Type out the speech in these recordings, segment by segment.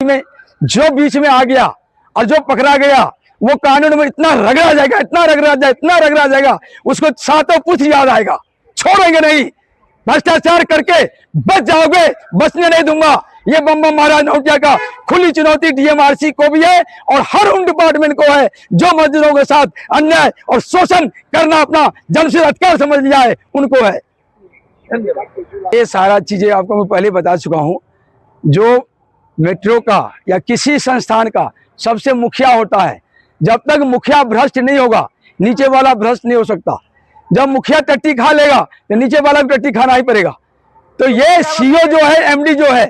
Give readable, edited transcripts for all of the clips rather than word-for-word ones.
में जो बीच में आ गया और जो पकड़ा गया वो कानून में इतना रगड़ा जाएगा, इतना रगड़ा जाएगा, इतना रगड़ा जाएगा, उसको सातों पुछ याद आएगा। छोड़ेंगे नहीं, भ्रष्टाचार करके बच जाओगे, बचने नहीं दूंगा। ये बम महाराज नौटिया का खुली चुनौती डीएमआरसी को भी है और हर उन डिपार्टमेंट को है जो मजदूरों के साथ अन्याय और शोषण करना अपना जन्मसिद्ध अधिकार समझ लिया है, उनको है। ये सारा चीजें आपको मैं पहले बता चुका हूं। जो मेट्रो का या किसी संस्थान का सबसे मुखिया होता है, जब तक मुखिया भ्रष्ट नहीं होगा नीचे वाला भ्रष्ट नहीं हो सकता। जब मुखिया टट्टी खा लेगा तो नीचे वाला भी टट्टी खाना ही पड़ेगा। तो ये सीओ जो है, एमडी जो है,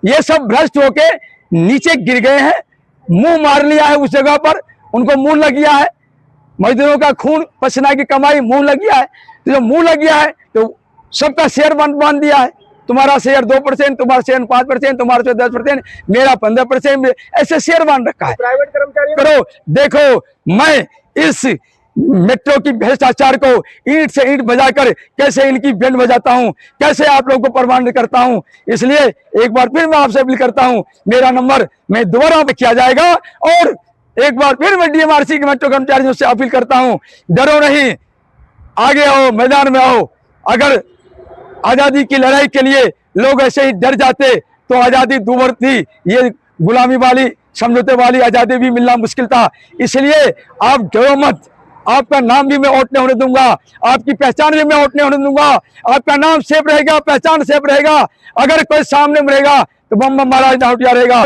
ये सब भ्रष्ट होके नीचे गिर गए हैं, मुंह मार लिया है उस जगह पर, उनको मुंह लग गया है, मजदूरों का खून पसीना की कमाई मुंह लग गया है। तो जब मुंह लग गया है तो सबका शेयर बांध दिया है। तुम्हारा शेयर 2%, तुम्हारा शेयर 5%, तुम्हारा शेयर 10%, मेरा 15%, ऐसे शेयर बांध रखा है। प्राइवेट कर्मचारी करो, देखो मैं इस मेट्रो की भ्रष्टाचार को ईंट से ईंट बजाकर कैसे इनकी बैंड बजाता हूं, कैसे आप लोगों को प्रमाणित करता हूं। इसलिए एक बार फिर मैं आपसे अपील करता हूं, मेरा नंबर मैं दोबारा किया जाएगा और एक बार फिर मैं डीएमआरसी के मेट्रो कर्मचारियों से अपील करता हूं, डरो नहीं, आगे आओ, मैदान में आओ। अगर आजादी की लड़ाई के लिए लोग ऐसे ही डर जाते तो आजादी दूभर थी, ये गुलामी वाली समझौते वाली आजादी भी मिलना मुश्किल था। इसलिए आप डरो मत, आपका नाम भी मैं ओट नहीं होने दूंगा, आपकी पहचान भी मैं ओट नहीं होने दूंगा। आपका नाम सेफ रहेगा, पहचान सेफ रहेगा। अगर कोई सामने मरेगा तो बम महाराज नौटिया रहेगा।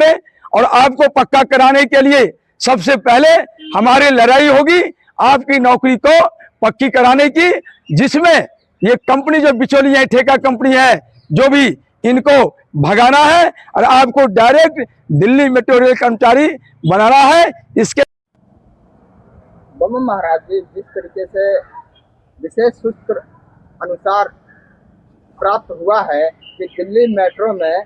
और आपको पक्का कराने के लिए सबसे पहले हमारी लड़ाई होगी आपकी नौकरी को पक्की कराने की, जिसमें ये कंपनी जो बिचौली है, ठेका कंपनी है, जो भी इनको भगाना है और आपको डायरेक्ट दिल्ली मेट्रो रेल कर्मचारी बनाना है। इसके बम महाराज जी जिस तरीके से विशेष सूत्र अनुसार प्राप्त हुआ है कि दिल्ली मेट्रो में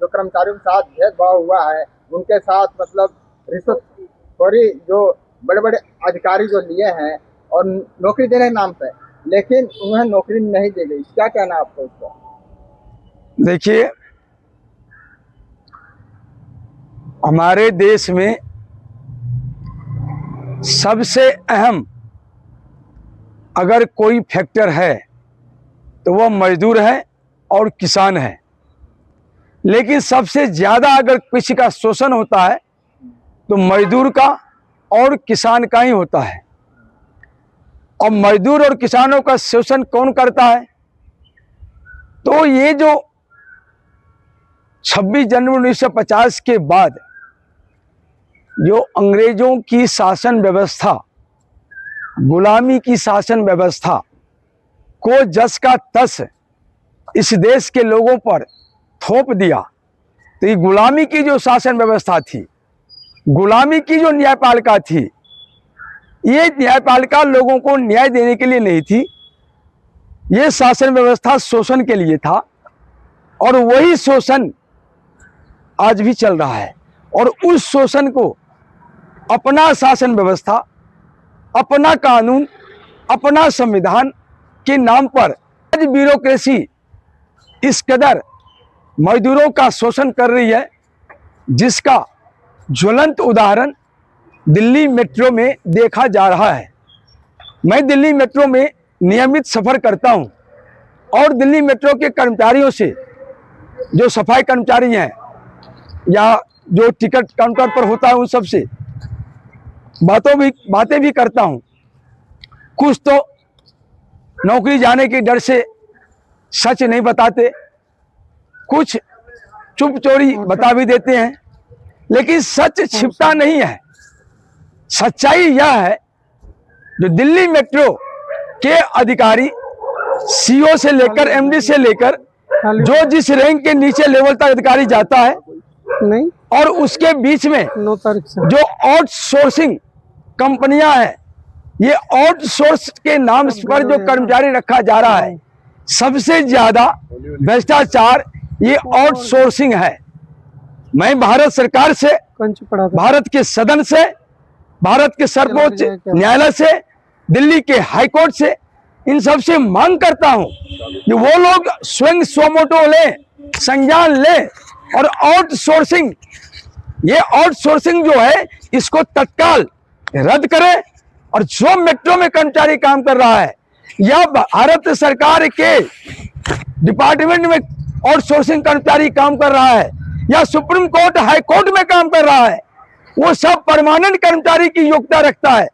जो कर्मचारियों के साथ भेदभाव हुआ है, उनके साथ मतलब रिश्वतखोरी जो बड़े बड़े अधिकारी जो लिए हैं और नौकरी देने के नाम पे, लेकिन उन्हें नौकरी नहीं दी गई, क्या कहना है आपको इसका? देखिए, हमारे देश में सबसे अहम अगर कोई फैक्टर है तो वह मजदूर है और किसान है। लेकिन सबसे ज्यादा अगर किसी का शोषण होता है तो मजदूर का और किसान का ही होता है। और मजदूर और किसानों का शोषण कौन करता है? तो ये जो 26 जनवरी 1950 के बाद जो अंग्रेजों की शासन व्यवस्था, गुलामी की शासन व्यवस्था को जस का तस इस देश के लोगों पर थोप दिया, तो ये गुलामी की जो शासन व्यवस्था थी, गुलामी की जो न्यायपालिका थी, ये न्यायपालिका लोगों को न्याय देने के लिए नहीं थी, ये शासन व्यवस्था शोषण के लिए था। और वही शोषण आज भी चल रहा है। और उस शोषण को अपना शासन व्यवस्था, अपना कानून, अपना संविधान के नाम पर आज ब्यूरोक्रेसी इस कदर मजदूरों का शोषण कर रही है, जिसका ज्वलंत उदाहरण दिल्ली मेट्रो में देखा जा रहा है। मैं दिल्ली मेट्रो में नियमित सफर करता हूं और दिल्ली मेट्रो के कर्मचारियों से, जो सफाई कर्मचारी हैं या जो टिकट काउंटर पर होता है, उन सब से बातें भी करता हूं। कुछ तो नौकरी जाने के डर से सच नहीं बताते, कुछ चुप चोरी बता भी देते हैं, लेकिन सच छिपता नहीं है। सच्चाई यह है, जो दिल्ली मेट्रो के अधिकारी सीओ से लेकर एमडी से लेकर जो जिस रैंक के नीचे लेवल तक अधिकारी जाता है नहीं, और उसके बीच में जो आउटसोर्सिंग कंपनियां हैं, ये आउटसोर्स के नाम पर जो कर्मचारी रखा जा रहा है, सबसे ज्यादा भ्रष्टाचार ये आउटसोर्सिंग है। मैं भारत सरकार से, भारत के सदन से, भारत के सर्वोच्च न्यायालय से, दिल्ली के हाई कोर्ट से, इन सब से मांग करता हूं कि वो लोग स्वयं स्वमोटो ले, संज्ञान ले और आउटसोर्सिंग ये आउटसोर्सिंग जो है इसको तत्काल रद्द करें और जो मेट्रो में कर्मचारी काम कर रहा है या भारत सरकार के डिपार्टमेंट में आउटसोर्सिंग कर्मचारी काम कर रहा है या सुप्रीम कोर्ट हाई कोर्ट में काम कर रहा है, वो सब परमानेंट कर्मचारी की योग्यता रखता है।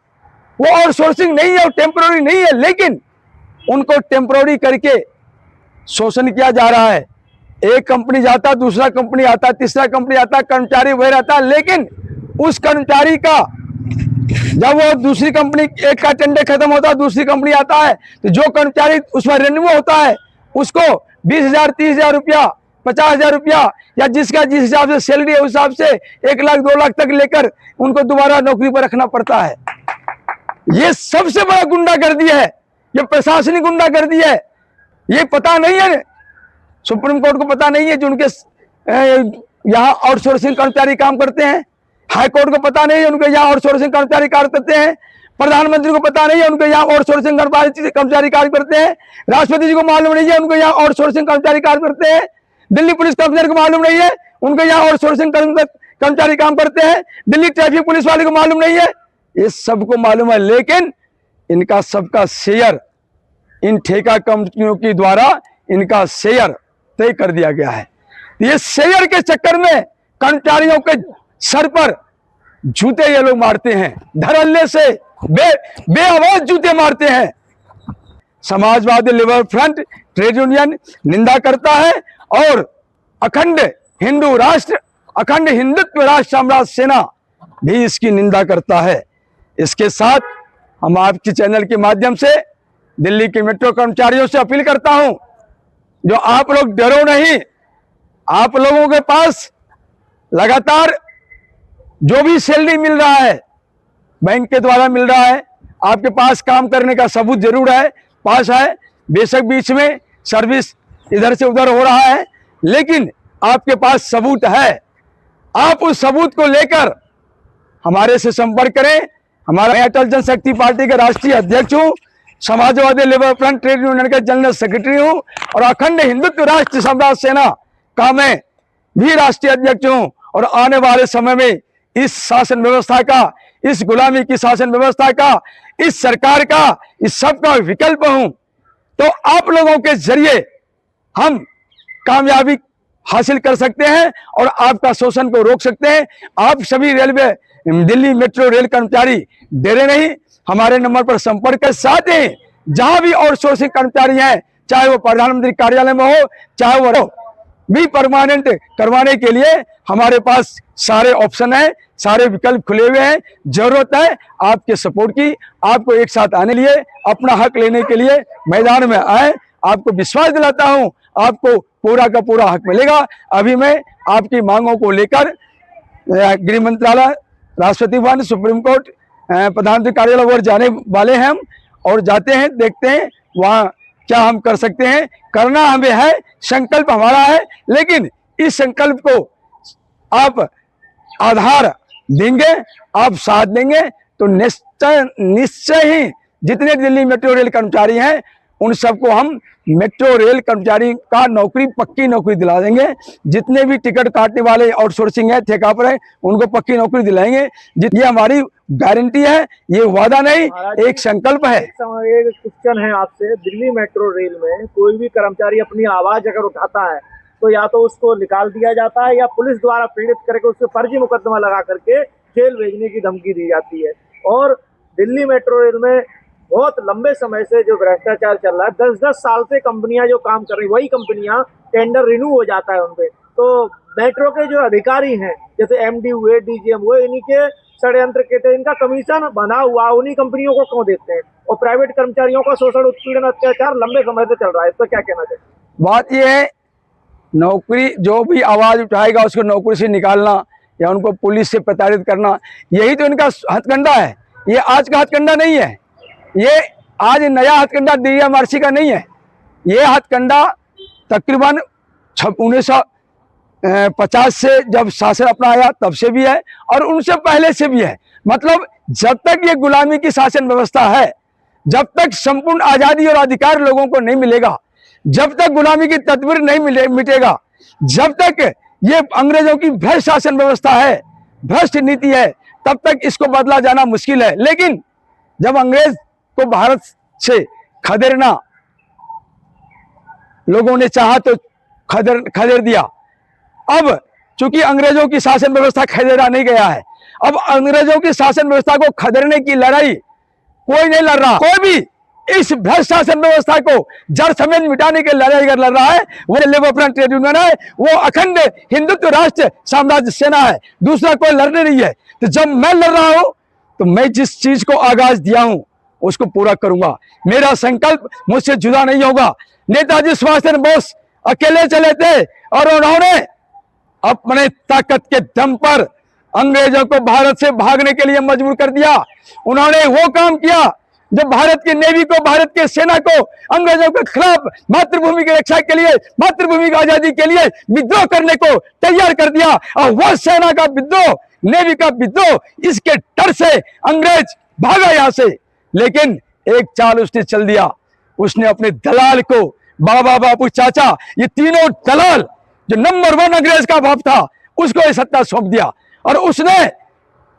वो आउटसोर्सिंग नहीं है और टेम्पररी नहीं है, लेकिन उनको टेम्पररी करके शोषण किया जा रहा है। एक कंपनी जाता, दूसरा कंपनी आता, तीसरा कंपनी आता, कर्मचारी वही रहता है, लेकिन उस कर्मचारी का जब वो दूसरी कंपनी एक का टेंडर खत्म होता है, दूसरी कंपनी आता है, तो जो कर्मचारी उसमें रिन्यू होता है उसको 20,000, 30,000 रुपया, 50,000 रुपया या जिसका जिस हिसाब से सैलरी है उस हिसाब से 1 लाख 2 लाख तक लेकर उनको दोबारा नौकरी पर रखना पड़ता है। ये सबसे बड़ा गुंडागर्दी है, ये प्रशासनिक गुंडागर्दी है। ये पता नहीं है, सुप्रीम कोर्ट को पता नहीं है जो उनके यहाँ आउटसोर्सिंग कर्मचारी काम करते हैं, हाई कोर्ट को पता नहीं है उनके यहाँ आउटसोर्सिंग कर्मचारी कार्य करते हैं, प्रधानमंत्री को पता नहीं है उनके यहाँ आउटसोर्सिंग कर्मचारी कार्य करते हैं, राष्ट्रपति जी को मालूम नहीं है उनके यहाँ आउटसोर्सिंग कर्मचारी कार्य करते हैं, दिल्ली पुलिस कमिश्नर को मालूम नहीं है उनके यहाँ आउटसोर्सिंग कर्मचारी काम करते हैं, दिल्ली ट्रैफिक पुलिस वाले को मालूम नहीं है, ये सबको मालूम है। लेकिन इनका सबका शेयर इन ठेका कंपनियों के द्वारा इनका शेयर तय कर दिया गया है। ये शेयर के चक्कर में कर्मचारियों के सर पर जूते ये लोग मारते हैं, धड़ल्ले से बेआवाज जूते मारते हैं। Samajwadi liberal front trade union निंदा करता है और अखंड हिंदू राष्ट्र, अखंड हिंदुत्व राष्ट्र साम्राज्य सेना भी इसकी निंदा करता है। इसके साथ हम आपके चैनल के माध्यम से दिल्ली के मेट्रो कर्मचारियों से अपील करता हूं, जो आप लोग डरो नहीं, आप लोगों के पास लगातार जो भी सैलरी मिल रहा है बैंक के द्वारा मिल रहा है, आपके पास काम करने का सबूत जरूर है, पास है, बेशक बीच में सर्विस इधर से उधर हो रहा है, लेकिन आपके पास सबूत है। आप उस सबूत को लेकर हमारे से संपर्क करें। हमारा अटल जनशक्ति पार्टी के राष्ट्रीय अध्यक्ष हूं, Samajwadi liberal front trade union का जनरल सेक्रेटरी हूं और अखंड हिंदुत्व राष्ट्र साम्राज्य सेना का मैं भी राष्ट्रीय अध्यक्ष हूं। और आने वाले समय में इस शासन व्यवस्था का, इस गुलामी की शासन व्यवस्था का, इस सरकार का, इस सब का विकल्प हूं। तो आप लोगों के जरिए हम कामयाबी हासिल कर सकते हैं और आपका शोषण को रोक सकते हैं। आप सभी रेलवे दिल्ली मेट्रो रेल कर्मचारी डरे नहीं, हमारे नंबर पर संपर्क कर, साथ ही जहां भी आउटसोर्सिंग कर्मचारी हैं, चाहे वो प्रधानमंत्री कार्यालय में हो, चाहे वो भी परमानेंट करवाने के लिए हमारे पास सारे ऑप्शन हैं, सारे विकल्प खुले हुए हैं। जरूरत है आपके सपोर्ट की, आपको एक साथ आने लिए, अपना हक लेने के लिए मैदान में आए। आपको विश्वास दिलाता हूं आपको पूरा का पूरा हक मिलेगा। अभी मैं आपकी मांगों को लेकर गृह मंत्रालय, राष्ट्रपति भवन, सुप्रीम कोर्ट, प्रधानमंत्री कार्यालय और जाने वाले हैं हम, और जाते हैं, देखते हैं वहाँ क्या हम कर सकते हैं। करना हमें है, संकल्प हमारा है, लेकिन इस संकल्प को आप आधार देंगे, आप साथ देंगे तो निश्चय ही जितने दिल्ली मेट्रो रेल कर्मचारी हैं उन सबको हम मेट्रो रेल कर्मचारी का नौकरी, पक्की नौकरी दिला देंगे। जितने भी टिकट काटने वाले आउटसोर्सिंग है, ठेका पर है, उनको पक्की नौकरी दिलाएंगे। ये हमारी गारंटी है, ये वादा नहीं, एक संकल्प है। एक क्वेश्चन है आपसे, दिल्ली मेट्रो रेल में कोई भी कर्मचारी अपनी आवाज अगर उठाता है तो या तो उसको निकाल दिया जाता है या पुलिस द्वारा पीड़ित करके उसके फर्जी मुकदमा लगा करके जेल भेजने की धमकी दी जाती है। और दिल्ली मेट्रो रेल में बहुत लंबे समय से जो भ्रष्टाचार चल रहा है, 10-10 साल से कंपनियां जो काम कर रही, वही कंपनियां टेंडर रिन्यू हो जाता है उनपे। तो मेट्रो के जो अधिकारी हैं, जैसे एमडी हुए, डीजीएम हुए, इन्हीं के षड्यंत्र के थे, इनका कमीशन बना हुआ उन्हीं कंपनियों को क्यों देते हैं? और प्राइवेट कर्मचारियों का शोषण, उत्पीड़न, अत्याचार लंबे समय से चल रहा है, इस पर क्या कहना चाहिए? बात यह है, नौकरी जो भी आवाज उठाएगा उसको नौकरी से निकालना या उनको पुलिस से प्रताड़ित करना, यही तो इनका हथकंडा है। ये आज का हथकंडा नहीं है, ये आज नया हथकंडा DMRC का नहीं है। ये हथकंडा तकरीबन 1950 से जब शासन अपना आया तब से भी है और उनसे पहले से भी है। मतलब जब तक ये गुलामी की शासन व्यवस्था है, जब तक संपूर्ण आजादी और अधिकार लोगों को नहीं मिलेगा, जब तक गुलामी की तस्वीर नहीं मिटेगा, जब तक ये अंग्रेजों की भ्रष्ट शासन व्यवस्था है, भ्रष्ट नीति है, तब तक इसको बदला जाना मुश्किल है। लेकिन जब अंग्रेज को भारत से खदेड़ना लोगों ने चाहा तो खदेड़ दिया। अब चूंकि अंग्रेजों की शासन व्यवस्था खदेड़ा नहीं गया है, अब अंग्रेजों की शासन व्यवस्था को खदेड़ने की लड़ाई कोई नहीं लड़ रहा। कोई भी इस भ्रष्ट शासन व्यवस्था को जड़ समेत मिटाने की लड़ाई अगर लड़ रहा है, वो लेबर फ्रंट ट्रेड यूनियन है, वो अखंड हिंदुत्व राष्ट्र साम्राज्य सेना है, दूसरा कोई लड़ने नहीं है। तो जब मैं लड़ रहा हूं तो मैं जिस चीज को आगाज दिया हूं उसको पूरा करूंगा। मेरा संकल्प मुझसे जुदा नहीं होगा। नेताजी सुभाष चंद्र बोस अकेले चले थे और उन्होंने अपने ताकत के दम पर अंग्रेजों को भारत से भागने के लिए मजबूर कर दिया। उन्होंने वो काम किया जब भारत की नेवी को, भारत के सेना को अंग्रेजों के खिलाफ मातृभूमि की रक्षा के लिए, मातृभूमि की आजादी के लिए विद्रोह करने को तैयार कर दिया। और वह सेना का विद्रोह, नेवी का विद्रोह, इसके डर से अंग्रेज भागा यहां से। लेकिन एक चाल उसने चल दिया, उसने अपने दलाल को, बाबा, बापू, चाचा, ये तीनों दलाल जो नंबर 1 अंग्रेज का बाप था, उसको ये सत्ता सौंप दिया। और उसने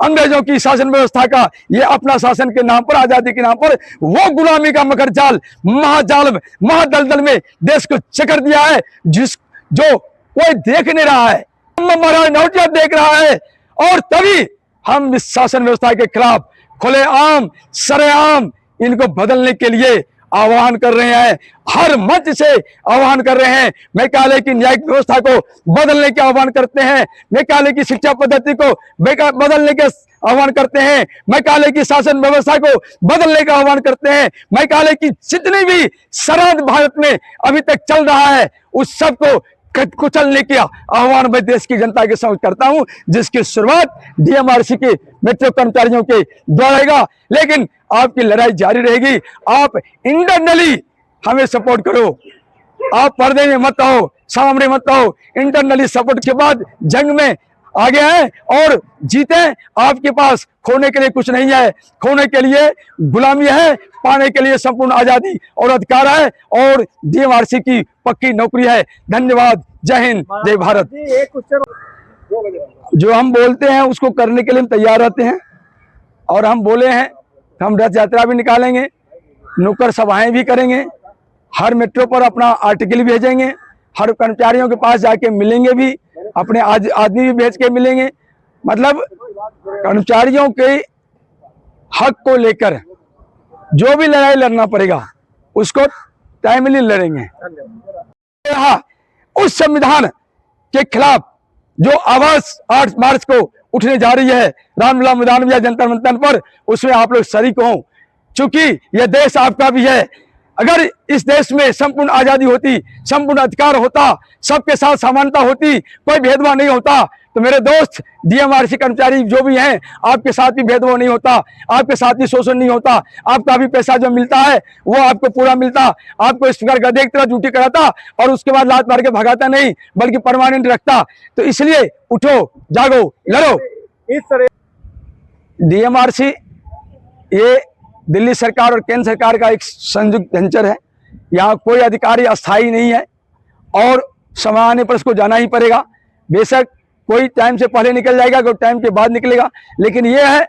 अंग्रेजों की शासन व्यवस्था का, ये अपना शासन के नाम पर, आजादी के नाम पर, वो गुलामी का मकर जाल, महाजाल, महादलदल में देश को चकर दिया है, जो कोई देख नहीं रहा है। महाराज नौटिया देख रहा है। और तभी हम इस शासन व्यवस्था के खिलाफ खुलेआम, सरेआम इनको बदलने के लिए आह्वान कर रहे हैं, हर मंच से आह्वान कर रहे हैं। मेघालय की न्यायिक व्यवस्था को बदलने के आह्वान करते हैं, मेघालय की शिक्षा पद्धति को बदलने के आह्वान करते हैं, मेघालय की शासन व्यवस्था को बदलने का आह्वान करते हैं। मेघालय की जितनी भी शरारत भारत में अभी तक चल रहा है, उस सबको कुचलने के आह्वान मैं देश की जनता के समक्ष करता हूं, जिसकी शुरुआत डीएमआरसी के मेट्रो कर्मचारियों के द्वारा। लेकिन आपकी लड़ाई जारी रहेगी। आप इंटरनली हमें सपोर्ट करो, आप पर्दे में मत आओ, सामने मत आओ। इंटरनली सपोर्ट के बाद जंग में आगे हैं और जीते। आपके पास खोने के लिए कुछ नहीं है, खोने के लिए गुलामी है, पाने के लिए संपूर्ण आजादी और अधिकार है, और डीएमआरसी की पक्की नौकरी है। धन्यवाद। जय हिंद, जय भारत। एक क्वेश्चन, जो हम बोलते हैं उसको करने के लिए हम तैयार रहते हैं, और हम बोले हैं हम रथ यात्रा भी निकालेंगे, नुक्कड़ सभाएं भी करेंगे, हर मेट्रो पर अपना आर्टिकल भेजेंगे, हर कर्मचारियों के पास जाके मिलेंगे भी, अपने आदमी भी भेज के मिलेंगे। मतलब कर्मचारियों के हक को लेकर जो भी लड़ाई लड़ना पड़ेगा उसको टाइमली लड़ेंगे। हाँ, उस संविधान के खिलाफ जो आवाज 8 मार्च को उठने जा रही है रामलीला मैदान या जंतर मंतर पर, उसमें आप लोग शरीक हों, क्योंकि यह देश आपका भी है। अगर इस देश में संपूर्ण आजादी होती, संपूर्ण अधिकार होता, सबके साथ समानता होती, कोई भेदभाव नहीं होता, तो मेरे दोस्त डीएमआरसी कर्मचारी जो भी हैं, आपके साथ भी भेदभाव नहीं होता, आपके साथ भी शोषण नहीं होता, आपका भी पैसा जो मिलता है वो आपको पूरा मिलता, आपको इस प्रकार गधे की तरह ड्यूटी कराता और उसके बाद लात मार के भगाता नहीं, बल्कि परमानेंट रखता। तो इसलिए उठो, जागो, लड़ो। इस तरह डीएमआरसी ये दिल्ली सरकार और केंद्र सरकार का एक संयुक्त वेंचर है। यहाँ कोई अधिकारी अस्थायी नहीं है और समय आने पर उसको जाना ही पड़ेगा। बेशक कोई टाइम से पहले निकल जाएगा, कोई टाइम के बाद निकलेगा, लेकिन ये है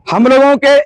हम लोगों के